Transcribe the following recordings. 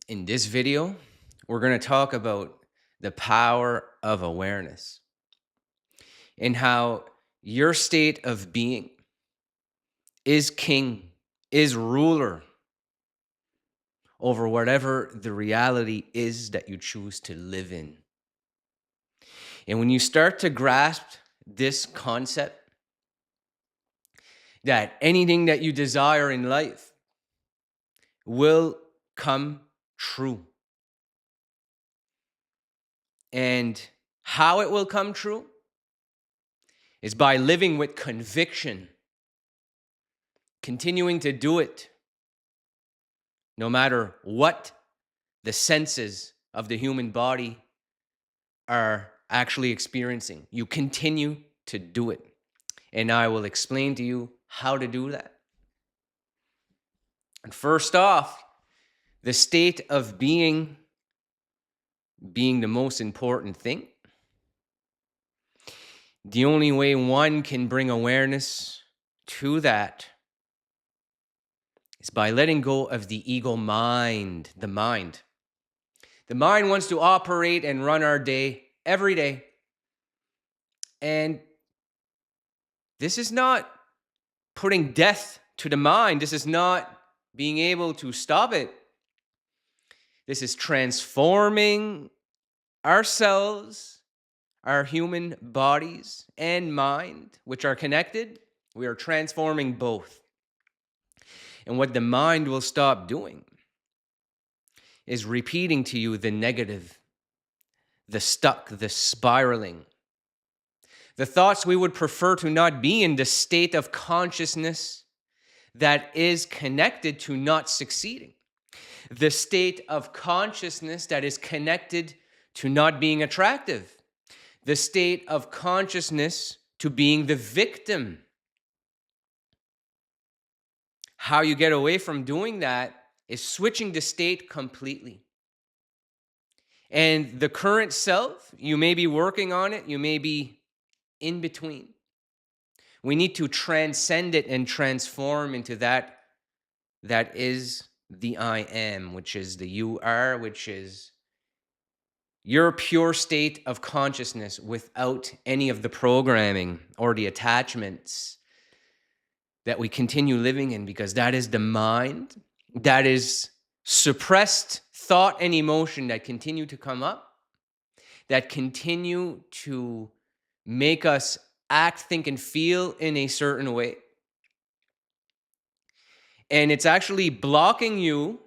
In this video, we're going to talk about the power of awareness and how your state of being is king, is ruler over whatever the reality is that you choose to live in. And when you start to grasp this concept, that anything that you desire in life will come true. And how it will come true is by living with conviction, continuing to do it no matter what the senses of the human body are actually experiencing. You continue to do it. And I will explain to you how to do that. And first off, the state of being the most important thing. The only way one can bring awareness to that is by letting go of the ego mind, the mind. The mind wants to operate and run our day every day. And this is not putting death to the mind. This is not being able to stop it. This is transforming ourselves, our human bodies and mind, which are connected. We are transforming both. And what the mind will stop doing is repeating to you the negative, the stuck, the spiraling, the thoughts we would prefer to not be in, the state of consciousness that is connected to not succeeding, the state of consciousness that is connected to not being attractive, the state of consciousness to being the victim. How you get away from doing that is switching the state completely. And the current self, you may be working on it, you may be in between. We need to transcend it and transform into that is the I am, which is the you are, which is your pure state of consciousness without any of the programming or the attachments that we continue living in, because that is the mind, that is suppressed thought and emotion that continue to come up, that continue to make us act, think, and feel in a certain way. And it's actually blocking you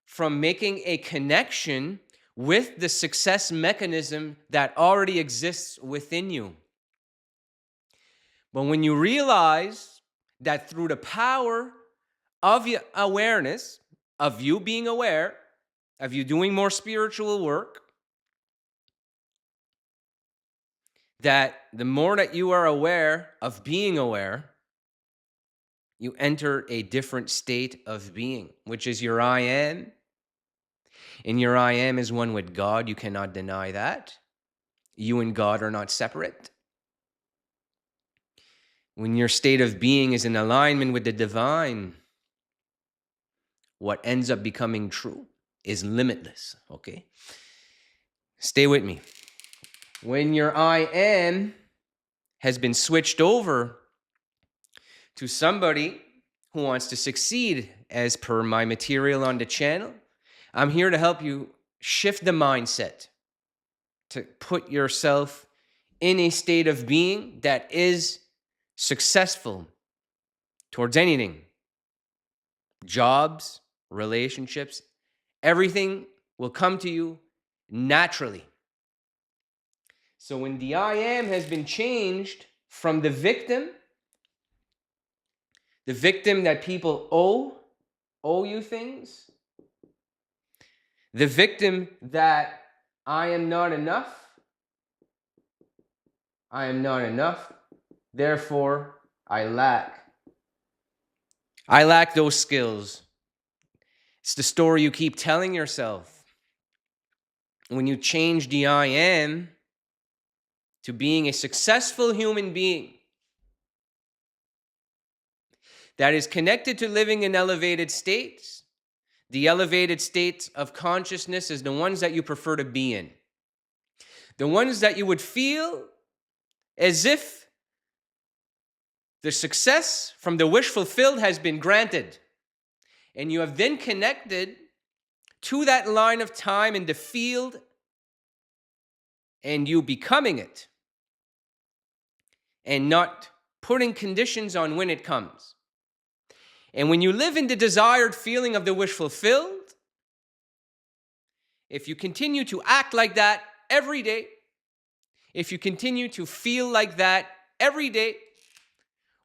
from making a connection with the success mechanism that already exists within you. But when you realize that through the power of your awareness, of you being aware, of you doing more spiritual work, that the more that you are aware of being aware, you enter a different state of being, which is your I am. And your I am is one with God. You cannot deny that. You and God are not separate. When your state of being is in alignment with the divine, what ends up becoming true is limitless, okay? Stay with me. When your I am has been switched over to somebody who wants to succeed as per my material on the channel, I'm here to help you shift the mindset to put yourself in a state of being that is successful towards anything. Jobs, relationships, everything will come to you naturally. So when the I am has been changed from the victim that people owe you things, the victim that I am not enough, therefore I lack. I lack those skills. It's the story you keep telling yourself. When you change the I am to being a successful human being that is connected to living in elevated states, The elevated state of consciousness is the ones that you prefer to be in. The ones that you would feel as if the success from the wish fulfilled has been granted. And you have then connected to that line of time in the field and you becoming it and not putting conditions on when it comes. And when you live in the desired feeling of the wish fulfilled, if you continue to act like that every day, if you continue to feel like that every day,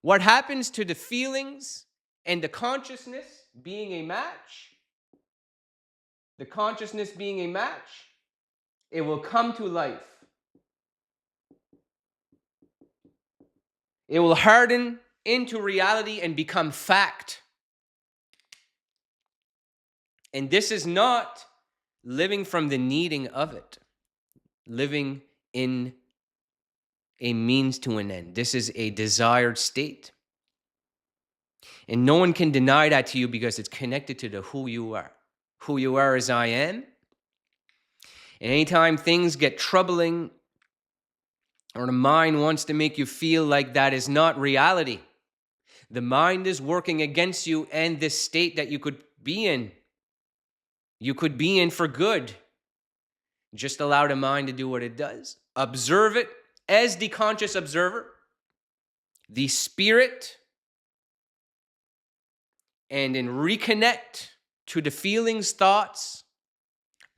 what happens to the feelings and the consciousness being a match? The consciousness being a match, it will come to life. It will harden into reality and become fact. And this is not living from the needing of it, living in a means to an end. This is a desired state. And no one can deny that to you because it's connected to the who you are. Who you are as I am. And anytime things get troubling or the mind wants to make you feel like that is not reality, the mind is working against you and this state that you could be in. You could be in for good. Just allow the mind to do what it does. Observe it as the conscious observer, the spirit, and then reconnect to the feelings, thoughts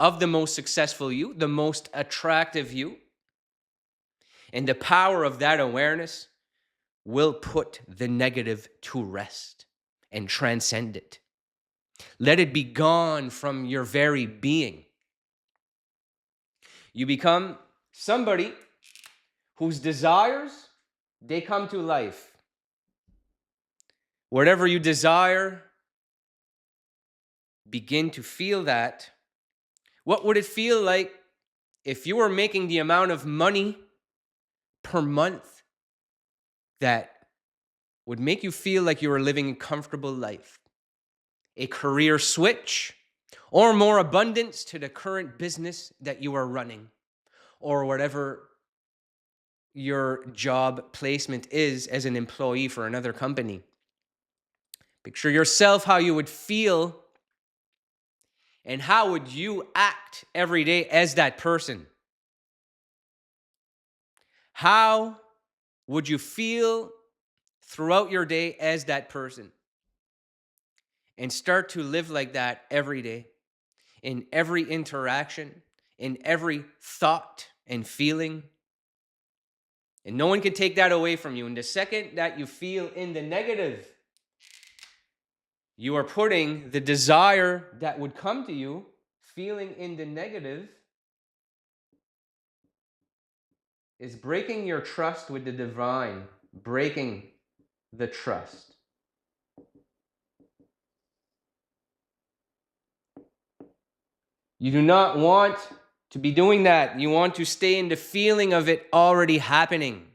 of the most successful you, the most attractive you. And the power of that awareness will put the negative to rest and transcend it. Let it be gone from your very being. You become somebody whose desires, they come to life. Whatever you desire, begin to feel that. What would it feel like if you were making the amount of money per month that would make you feel like you were living a comfortable life? A career switch, or more abundance to the current business that you are running, or whatever your job placement is as an employee for another company. Picture yourself how you would feel and how would you act every day as that person. How would you feel throughout your day as that person? And start to live like that every day, in every interaction, in every thought and feeling. And no one can take that away from you. And the second that you feel in the negative, you are putting the desire that would come to you, feeling in the negative, is breaking your trust with the divine, breaking the trust. You do not want to be doing that. You want to stay in the feeling of it already happening.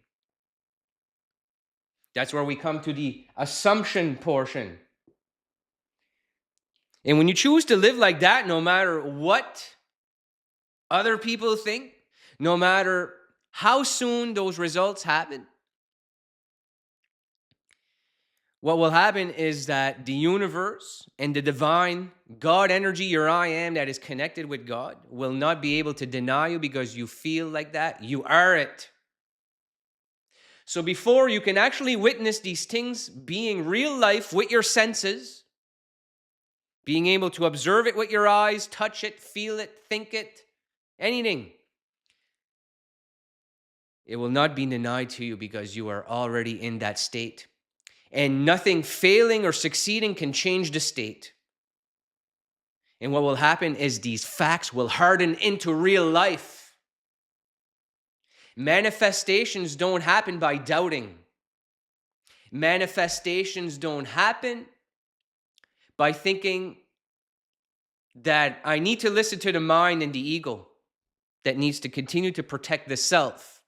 That's where we come to the assumption portion. And when you choose to live like that, no matter what other people think, no matter how soon those results happen, what will happen is that the universe and the divine God energy, your I am that is connected with God, will not be able to deny you because you feel like that. You are it. So before you can actually witness these things being real life with your senses, being able to observe it with your eyes, touch it, feel it, think it, anything, it will not be denied to you because you are already in that state. And nothing failing or succeeding can change the state. And what will happen is these facts will harden into real life. Manifestations don't happen by doubting. Manifestations don't happen by thinking that I need to listen to the mind and the ego that needs to continue to protect the self.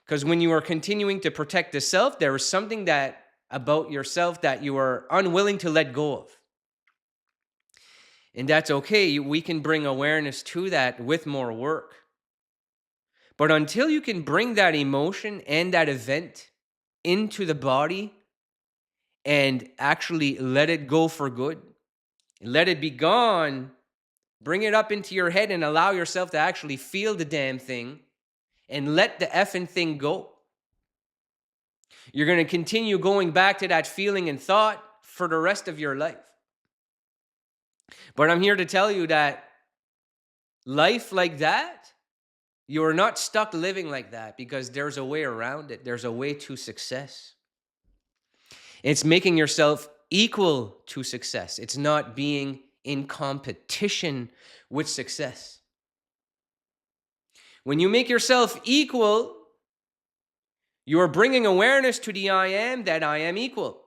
Because when you are continuing to protect the self, there is something that about yourself that you are unwilling to let go of. And that's okay. We can bring awareness to that with more work. But until you can bring that emotion and that event into the body and actually let it go for good, let it be gone, bring it up into your head and allow yourself to actually feel the damn thing and let the effing thing go. You're going to continue going back to that feeling and thought for the rest of your life. But I'm here to tell you that life like that, you're not stuck living like that, because there's a way around it. There's a way to success. It's making yourself equal to success. It's not being in competition with success. When you make yourself equal, you are bringing awareness to the I am, that I am equal.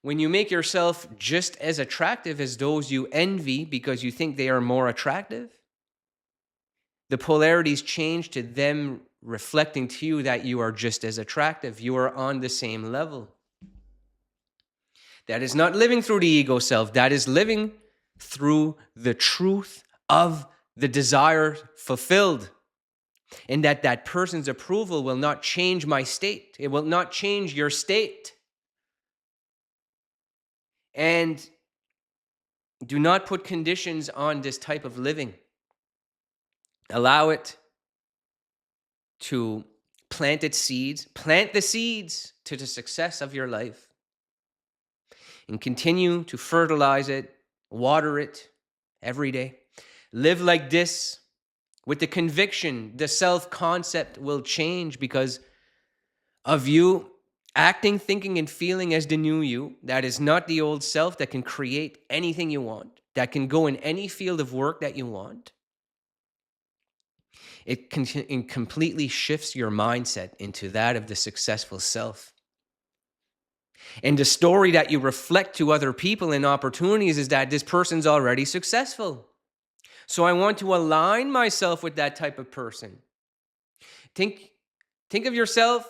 When you make yourself just as attractive as those you envy because you think they are more attractive, the polarities change to them reflecting to you that you are just as attractive. You are on the same level. That is not living through the ego self. That is living through the truth of the desire fulfilled. And that person's approval will not change my state. It will not change your state. And do not put conditions on this type of living. Allow it to plant its seeds. Plant the seeds to the success of your life. And continue to fertilize it, water it every day. Live like this with the conviction the self-concept will change because of you acting, thinking, and feeling as the new you. That is not the old self that can create anything you want, that can go in any field of work that you want. It completely shifts your mindset into that of the successful self. And the story that you reflect to other people and opportunities is that this person's already successful. So I want to align myself with that type of person. Think of yourself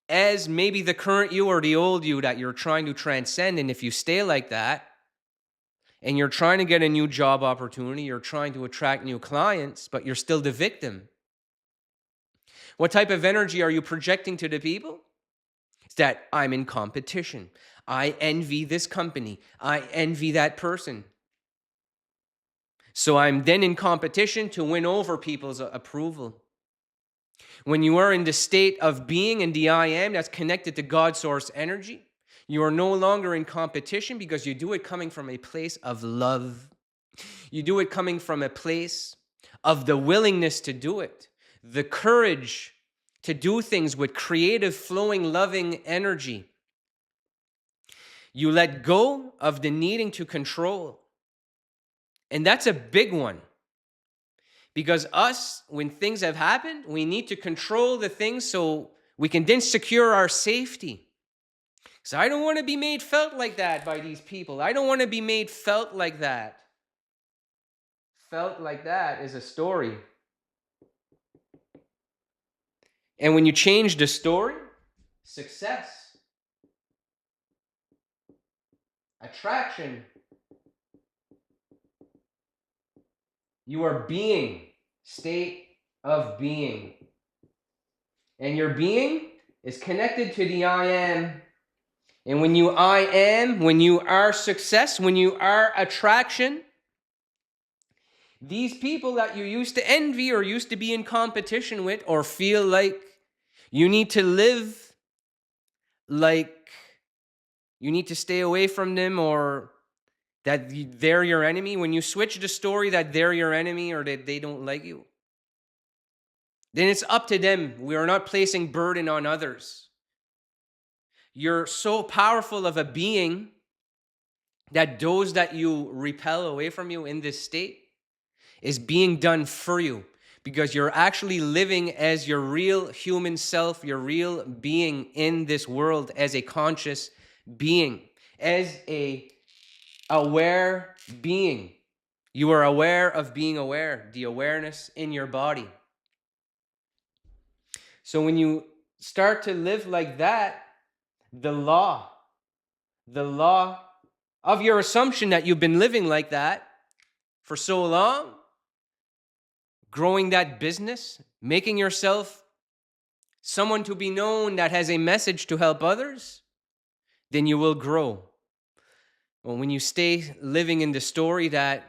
as maybe the current you or the old you that you're trying to transcend. And if you stay like that, and you're trying to get a new job opportunity, you're trying to attract new clients, but you're still the victim. What type of energy are you projecting to the people? It's that I'm in competition. I envy this company. I envy that person. So I'm then in competition to win over people's approval. When you are in the state of being in the I am that's connected to God source energy, you are no longer in competition because you do it coming from a place of love. You do it coming from a place of the willingness to do it, the courage to do things with creative, flowing, loving energy. You let go of the needing to control. And that's a big one. Because us, when things have happened, we need to control the things so we can then secure our safety. So I don't want to be made felt like that by these people. I don't want to be made felt like that. Felt like that is a story. And when you change the story, success, attraction, you are being, state of being. And your being is connected to the I am. And when you I am, when you are success, when you are attraction, these people that you used to envy or used to be in competition with or feel like you need to live like you need to stay away from them or that they're your enemy, when you switch the story that they're your enemy or that they don't like you, then it's up to them. We are not placing burden on others. You're so powerful of a being that those that you repel away from you in this state is being done for you because you're actually living as your real human self, your real being in this world as a conscious being, as a aware being. You are aware of being aware, the awareness in your body. So when you start to live like that, the law of your assumption that you've been living like that for so long, growing that business, making yourself someone to be known that has a message to help others, then you will grow. Well, when you stay living in the story that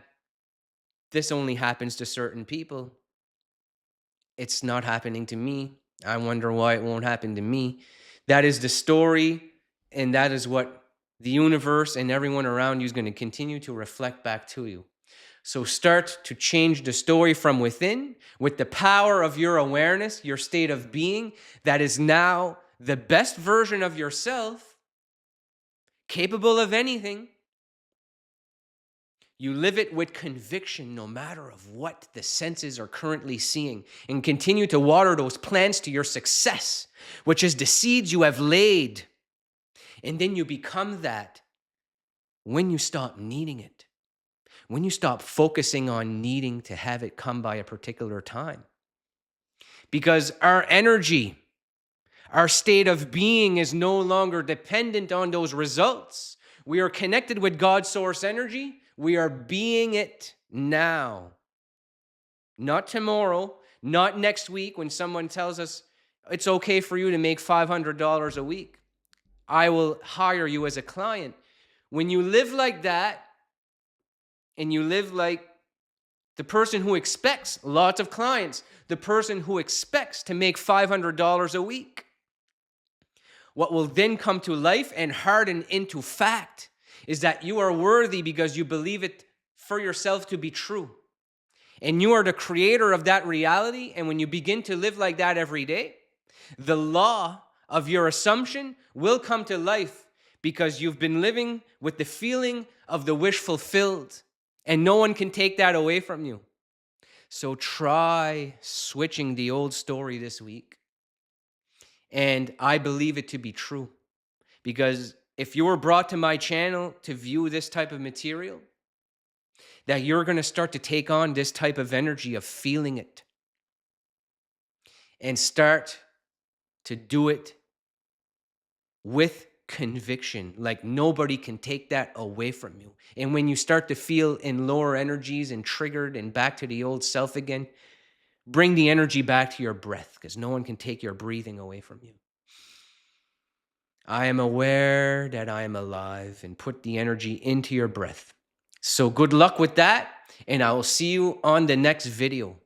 this only happens to certain people, it's not happening to me. I wonder why it won't happen to me. That is the story, and that is what the universe and everyone around you is going to continue to reflect back to you. So start to change the story from within with the power of your awareness, your state of being that is now the best version of yourself, capable of anything. You live it with conviction no matter of what the senses are currently seeing, and continue to water those plants to your success, which is the seeds you have laid. And then you become that when you stop needing it, when you stop focusing on needing to have it come by a particular time. Because our energy, our state of being is no longer dependent on those results. We are connected with God's source energy. We are being it now. Not tomorrow, not next week when someone tells us it's okay for you to make $500 a week. I will hire you as a client. When you live like that, and you live like the person who expects lots of clients, the person who expects to make $500 a week, what will then come to life and harden into fact is that you are worthy because you believe it for yourself to be true. And you are the creator of that reality. And when you begin to live like that every day, the law of your assumption will come to life because you've been living with the feeling of the wish fulfilled. And no one can take that away from you. So try switching the old story this week. And I believe it to be true. Because if you were brought to my channel to view this type of material, that you're going to start to take on this type of energy of feeling it. And start to do it with conviction, like nobody can take that away from you. And when you start to feel in lower energies and triggered and back to the old self again, bring the energy back to your breath because no one can take your breathing away from you. I am aware that I am alive, and put the energy into your breath. So good luck with that, and I will see you on the next video.